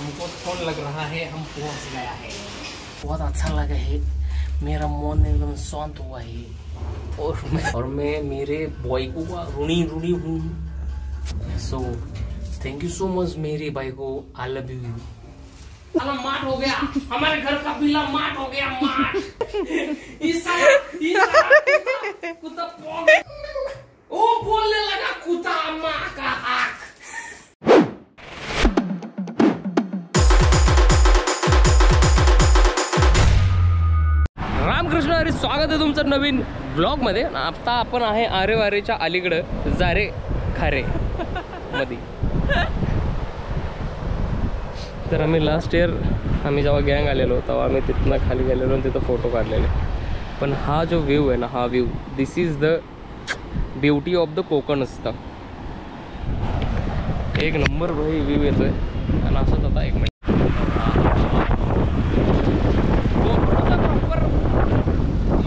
हमको फोन लग रहा है, हम पहुंच गया है। बहुत अच्छा लगा है, मेरा मन एकदम शांत हुआ है और मैं मेरे बॉय को ऋणी हूँ। So thank you so much मेरे भाई को, आई लव यू। मार्ट हो गया, हमारे घर का बिल्ला मार्ट हो गया, मार्ट। कुत्ता ओ बोलने लगा, कुत्ता माँ का आँख। रामकृष्ण हरी, स्वागत आहे तुमचं नवीन ब्लॉग मध्ये। आता आपण आहे आरेवारेच्या अलीकडे जारे खारे मध्ये। तर आम्ही लास्ट इयर आम्ही जेव्हा गँग आलेलो तेव्हा आम्ही तिथनं खाली गेलेलो आणि तिथं फोटो काढलेले। पण हा जो व्ह्यू आहे ना, हा view, this is the beauty of the Konkan असतं। एक नंबर भाई व्ह्यू येतोय। आणि असंच आता एक मिनिट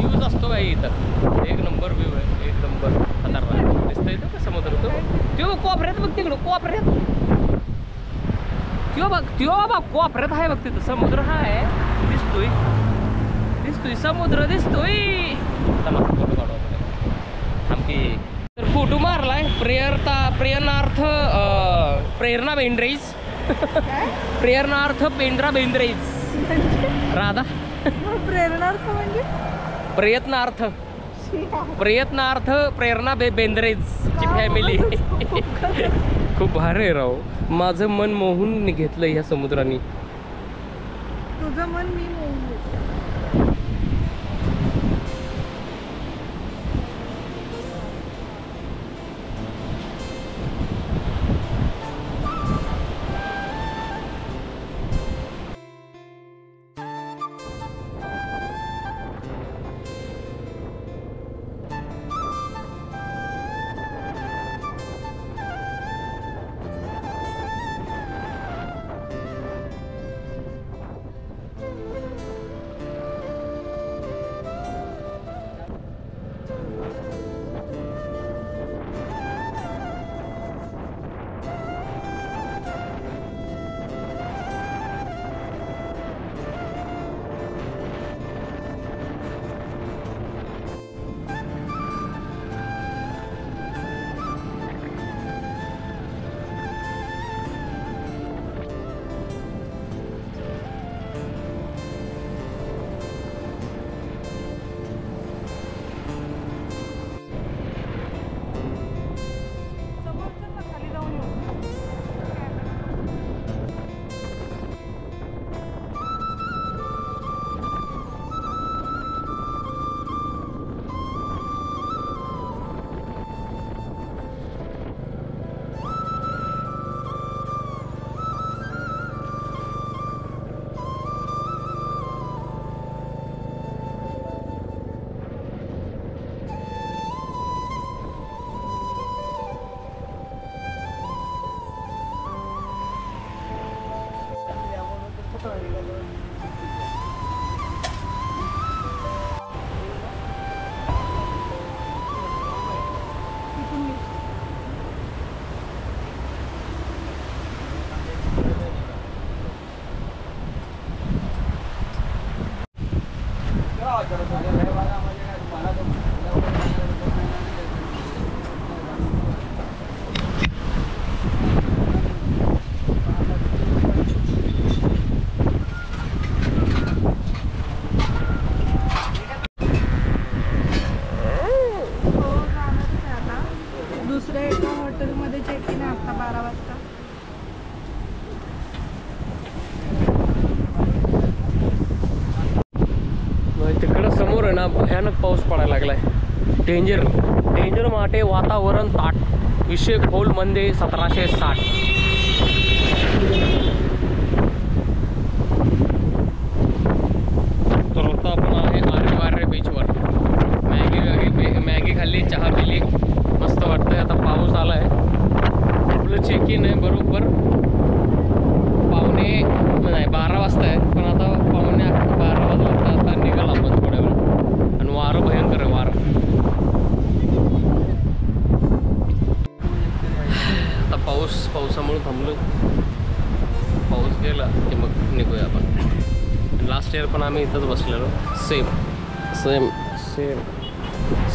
यूज असतो भाई इथं। एक नंबर व्ह्यू आहे, एक नंबर खतरनाक दिसतंय का समुद्र। तो कोपऱ्यात बघ, तिकडं कोपऱ्यात त्यो बघ कोपऱ्यात आहे बघ, तिथं समुद्र आहे, दिसतोय समुद्र दिसतोय। फोटो काढू आमची। तर फोटो मारलाय प्रेरणार्थ प्रेरणा बेंद्रेज प्रेरणार्थ पेंद्रा बेंद्रेज राधा। प्रेरणार्थ म्हणजे प्रयत्नार्थ प्रेरणा बेंद्रेज ची फॅमिली। खूप भारी आहे राव, माझं मन मोहून घेतलं ह्या समुद्राने। तुझं मन मी मोहून भयानक पाऊस पडायला लागलाय। डेंजर माटे वातावरण ताट, विषय खोल मंदे 1760। तर आता आपण आहे आरेवारे बीचवर। मॅगी खाल्ली, चहा पिली, मस्त वाटतंय। आता पाऊस आलाय, आपलं चेक इन आहे बरोबर 12 वाजता आहे, पण आता 12 वाजता आता निघाल आपण थोड्या वेळ। आणि वारं भयंकर आहे, वारं। आता पावसामुळे केलं की मग निघूया आपण. लास्ट इयर पण आम्ही इथंच बसलेलो, सेम सेम सेम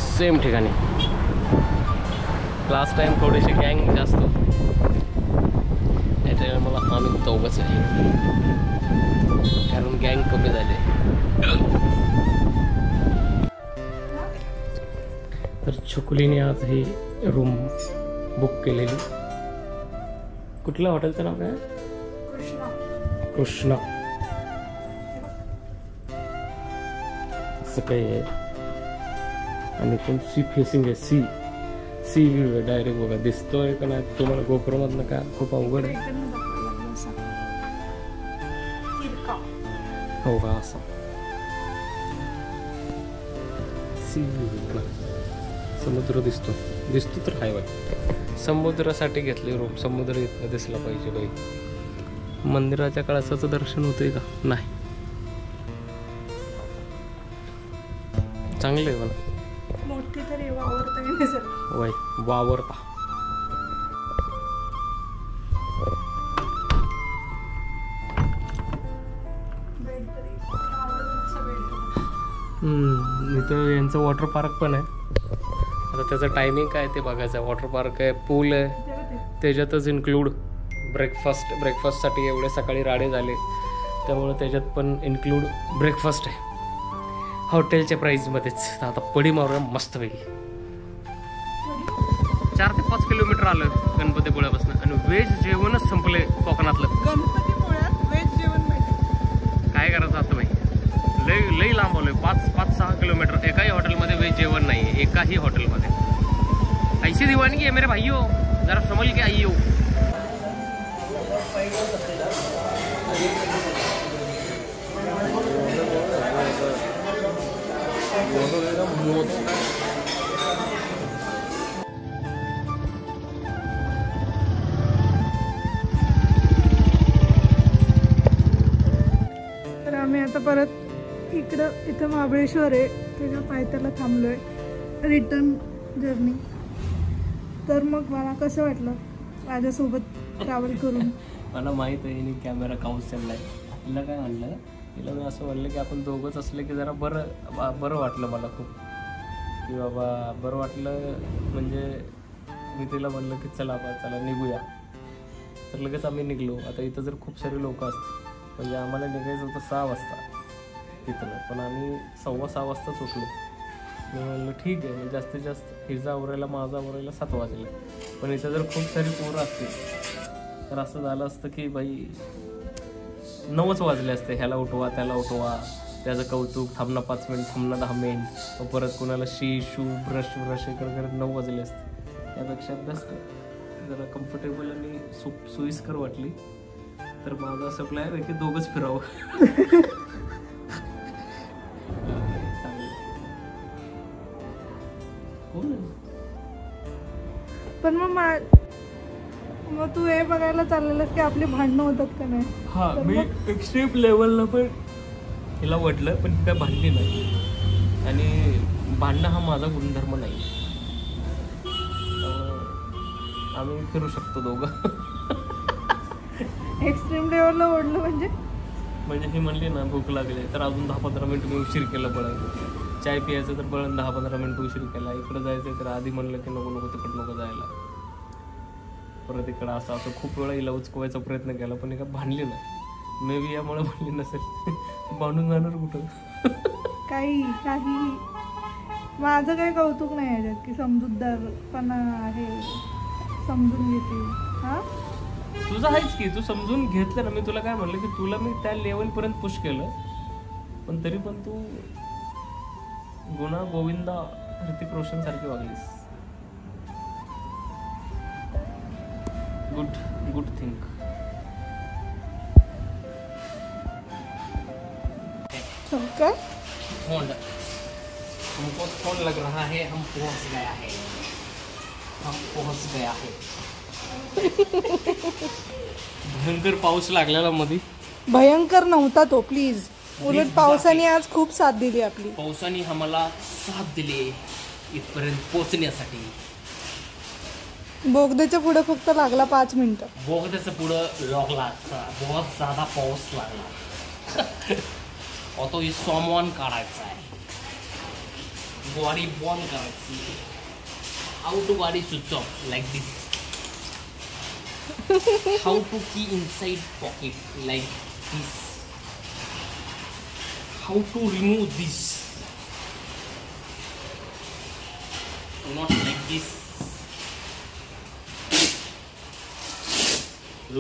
सेम ठिकाणी. लास्ट टाइम थोडीशी गँग जास्त याच्या मला आम्ही चौघच आहे कारण गँग कमी झाले. तर छकुलीने आज ही रूम बुक केलेली. कुठल्या हॉटेलचं नाव काय? कृष्णा असं काही आहे. आणि पण सी फेसिंग आहे, सी व्ह्यू आहे डायरेक्ट. बघा दिसतोय का नाही तुम्हाला गोपुरामधनं का? खूप अवघड आहे. हो का? असं सी व्ह्यू, समुद्र दिसतो तर हायवे. समुद्रासाठी घेतली रूम. समुद्र इथं दिसला पाहिजे बाई. मंदिराच्या कळसाचं दर्शन होतंय का? नाही. चांगलं आहे पण मोठी तरी वावरता वय वावरता. इथं यांचं वॉटर पार्क पण आहे. आता त्याचं टायमिंग काय ते बघायचं आहे. वॉटर पार्क आहे, पूल आहे, त्याच्यातच इन्क्लूड ब्रेकफास्टसाठी एवढे सकाळी राडे झाले त्यामुळे त्याच्यात पण इन्क्लूड ब्रेकफास्ट आहे हॉटेलच्या प्राईजमध्येच. तर आता पडी मारूया मस्तपैकी. 4 ते 5 किलोमीटर आलं गणपतीपुळ्यापासून आणि व्हेज जेवणच संपले कोकणातलं. गणपतीपुळ्यात व्हेज जेवण मिळते. काय करायचं आता बाई, लई लांब आलोय. 5-6 किलोमीटर. एकाही हॉटेलमध्ये व्हेज जेवण नाही आहे, एकाही हॉटेलमध्ये. ऐसी दीवानगी है मेरे भाइयों, जरा संभल के आइयो. तर आम्ही आता परत इथं महाबळेश्वर आहे त्याच्या पायथ्याला थांबलोय रिटर्न जर्नी. तर मग मला कसं वाटलं माझ्यासोबत ट्रॅव्हल करून? मला माहीत आहे हिने कॅमेरा काऊन चाललाय. तिला काय म्हणलं, तिला मी असं म्हणलं की आपण दोघंच असले की जरा बरं वाटलं मला खूप, की बाबा बरं वाटलं. म्हणजे मी तिला म्हणलं की चला निघूया. तर लगेच आम्ही निघलो. आता इथं जर खूप सारे लोक असते म्हणजे आम्हाला निघायचं होतं 6 वाजता तिथं, पण आम्ही 6:15 वाजताच उठलो. मी म्हणलं ठीक आहे, जास्तीत जास्त हिजा आवरायला माझा आवरायला 7 वाजले. पण इथं जर खूप सारी पोरं असतील तर असं झालं असतं की बाई 9च वाजले असते. ह्याला उठवा त्याला उठवा, त्याचं कौतुक, थांबणं 5 मिनिट, थांबणं 10 मिनिट, मग परत कोणाला शू ब्रश हे करत 9 वाजले असते. त्यापेक्षा बेस्ट जरा कम्फर्टेबल आणि सोयीस्कर वाटली. तर माझा असं प्लॅन आहे की दोघंच फिरावं. पण मग तू हे बघायला चाललेलंस की आपली भांडणं होतात का नाही? हा, मी एक्स्ट्रीम लेवलला पण हिला वाटलं, पण काय भांडली नाही. आणि भांडणं हा माझा गुणधर्म नाही. आम्ही फिरू शकतो दोघं. एक्स्ट्रीम लेवलला ओढलं म्हणजे ही म्हणली ना भूक लागली तर अजून 10-15 मिनिट मी उशीर केलं. पळत चाय पियायचं तर पळत 10-15 मिनिट उशीर केला. इकडं जायचं तर आधी म्हणलं की नको तिकडं नको जायला. परत इकडं असं खूप वेळा हिला उचकवायचा प्रयत्न केला, पण का भांडली नाही. मे बी यामुळे भांडली नसेल. भांडून जाणार कुठं? काही माझं काही कौतुक नाही याच्यात की समजूतदारपणा आहे, समजून घेते. हा, तुझं आहेच की, तू समजून घेतलं ना. मी तुला काय म्हणलं की तुला मी त्या लेवलपर्यंत पुश केलं, पण तरी पण तू गुणा गोविंदा ऋतिक रोशन सारखी वागलीस. Good think. काय हमको फोन लग रहा है, हम पहुंच गया है. भयंकर पाऊस लागलेला मध्ये. भयंकर नव्हता तो, प्लीज. उलट पावसाने आज खूप साथ दिली आपली. पावसाने आम्हाला साथ दिली इथपर्यंत पोहोचण्यासाठी. बोगद्याच्या पुढे फक्त लागला 5 मिनिटं. बोगद्याचं पुढं लॉक लागचा बहुत ज्यादा पाऊस लागला. आता हे सामान काढायचं आहे, गाडी बंद करायची. हाऊ टू गाडी switch off like this. How to key inside pocket like this. How to remove this, not like this,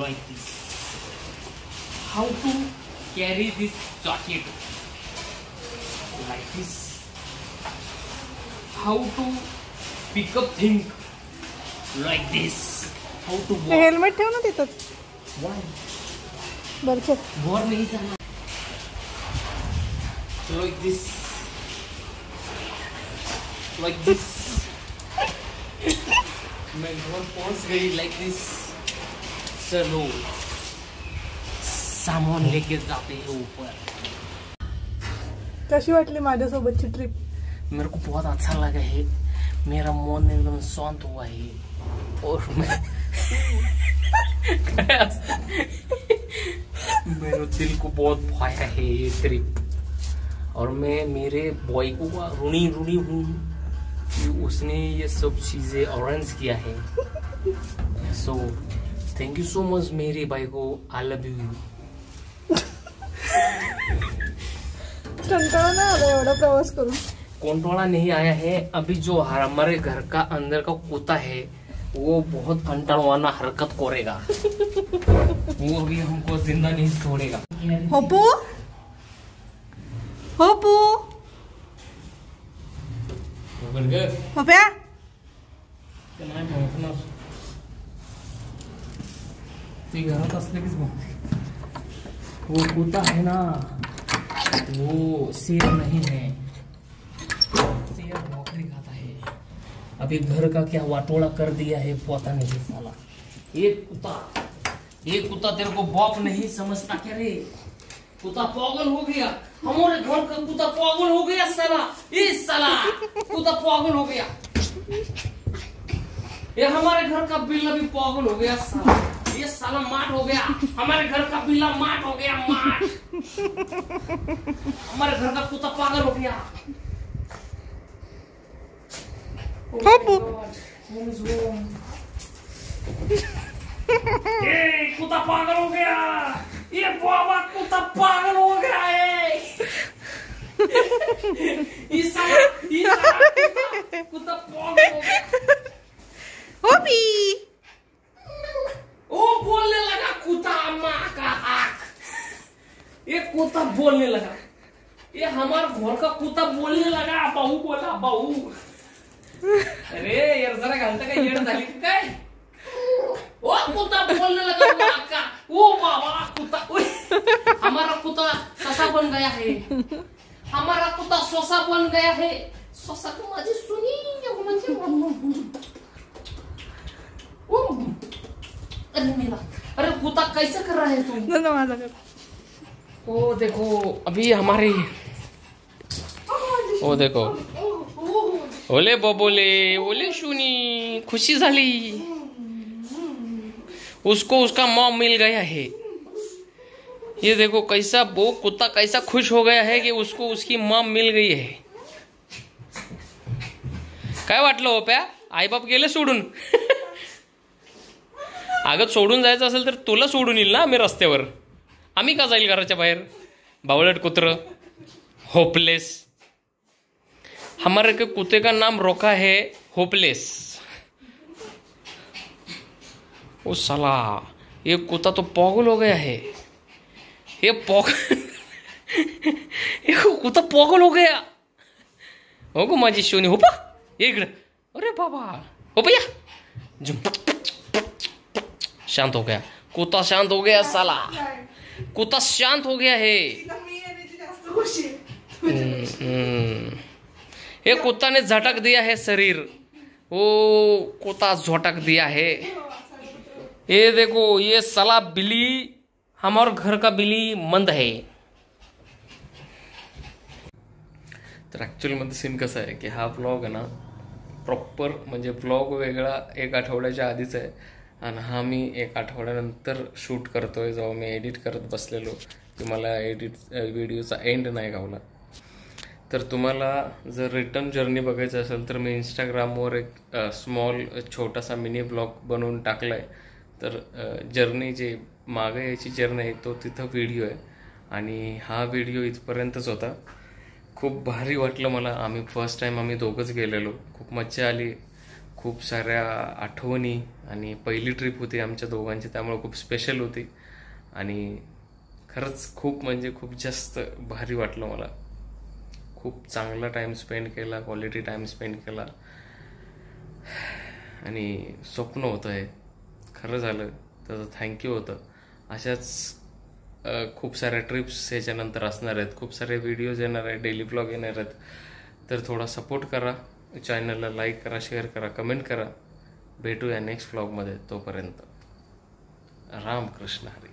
like this. How to carry this jacket like this. How to pick up things like this. How to walk. Helmet ठेव ना तिथं. Why? बरं चल. वर नहीं जाना. Like this. Like this. मैं घर पहुंच गई लाइक दिस. चलो सामान लेके जाते हैं ऊपर. कशी वाटली माझ्यासोबतची ट्रिप? मेरे को बहुत अच्छा लगा है. मेरा मन एकदम शांत हुआ है और मेरे दिल को बहुत भाया है ये ट्रिप. और मैं मेरे बॉय को ऋणी हूँ कि उसने ये सब चीजें अरेंज किया है. So thank you so much मेरे भाई को. I love you. कंटाळा नाही आला एवढा प्रवास करून? कंटाळा नहीं आया है. अभी जो हमारे घर का अंदर का कुत्ता है वो बहुत कंटाळवाना हरकत करेगा. वो भी हमको जिंदा नहीं छोड़ेगा. होपू होपू होप्या ती घरात असले कीच वो कुत्ता है ना, वो शेर नहीं है. शेर बकरी खाता है. अभी घर का क्या वाटोड़ा कर दिया है पता नहीं साला. ये कुत्ता तेरे को बाप नहीं समझता क्या रे? कुत्ता पागल हो गया. हमारे घर का कुत्ता पागल हो गया साला. इस साला कुत्ता पागल हो गया. ये हमारे घर का बिल्ला भी पागल हो गया साला. ये साला माट हो गया. हमारे घर का बिल्ला माट हो गया. माट. हमारे घर का कुत्ता पागल हो गया. ये कुत्ता पागल हो गया. ये बाबा कुत्ता पागल हो गया है. इस साला कुत्ता पागल हो गया. होपी वो बोलने लगा कुत्ता माँ का आँख. ये कुत्ता बोलने लगा. ये हमारे घर का कुत्ता बोलने लगा. बहू बोला बहू. अरे यार जरा घंटा का येड झाली काय. वो कुत्ता बोलने लगा माँ का. वो बाबा कुत्ता. हमारा कुत्ता ससा बन गया है. हमारा कुत्ता सोसा बन गया है. सोसा को माझी सुनी अरे कुत्ता कैसे कर रहा है तुम? ओ देखो अभी हमारे ओ देखो ओले बबोले ओले सुनी खुशी झाली. उसको उसका मॉम मिल गया है. ये देखो कैसा वो कुत्ता कैसा खुश हो गया है कि उसको उसकी मॉम मिल गई है. काय वाटलं होप्या? आई बाप गेले सोडून. अगं सोडून जायचं असेल तर तुला सोडून येईल ना मी रस्त्यावर. आम्ही का जाईल घराच्या बाहेर? बावळट कुत्र होपलेस. हमारे के कुत्ते का नाम रोका है होपलेस. ओ साला ये कुत्ता तो पागल हो गया है. ये कुत्ता पागल हो गया. हो गो माझी शोनी. होपा ये इकडे. अरे बाबा हो भैया. शांत हो गया कुत्ता. शांत हो गया साला. कुत्ता शांत हो गया है. ये कुत्ता ने झटक दिया है शरीर. वो कुत्ता झटक दिया है. ये देखो ये साला बिल्ली हमारे घर का बिल्ली मंद है. तर ॲक्च्युअली मध्ये सीन कसं आहे की हा ब्लॉग आहे ना प्रॉपर म्हणजे ब्लॉग वेगळा 1 आठवड्याच्या आधीच आहे आणि हा मी 1 आठवड्यानंतर शूट करतोय. जेव्हा मी एडिट करत बसलेलो की मला व्हिडिओचा एंड नाही गावला. तर तुम्हाला जर रिटर्न जर्नी बघायचं असेल तर मी इंस्टाग्रामवर एक स्मॉल छोटासा मिनी ब्लॉग बनवून टाकला आहे. तर जर्नी जे मागे याची जर्नी आहे तो तिथं व्हिडिओ आहे आणि हा व्हिडिओ इथपर्यंतच होता. खूप भारी वाटलं मला. आम्ही फर्स्ट टाईम आम्ही दोघंच गेलेलो. खूप मज्जा आली. खूप साऱ्या आठवणी आणि पहिली ट्रिप होती आमच्या दोघांची, त्यामुळे खूप स्पेशल होती आणि खरंच खूप म्हणजे खूप जास्त भारी वाटलं मला. खूप चांगला टाईम स्पेंड केला, क्वालिटी टाईम स्पेंड केला आणि स्वप्न होतं हे खरं झालं त्याचं थँक्यू होतं. अशाच खूप साऱ्या ट्रिप्स ह्याच्यानंतर असणार आहेत, खूप सारे व्हिडिओज येणार आहेत, डेली ब्लॉग येणार आहेत. तर थोडा सपोर्ट करा, चॅनलला लाईक करा, शेअर करा, कमेंट करा. भेटूया नेक्स्ट ब्लॉगमध्ये. तोपर्यंत रामकृष्ण हरी.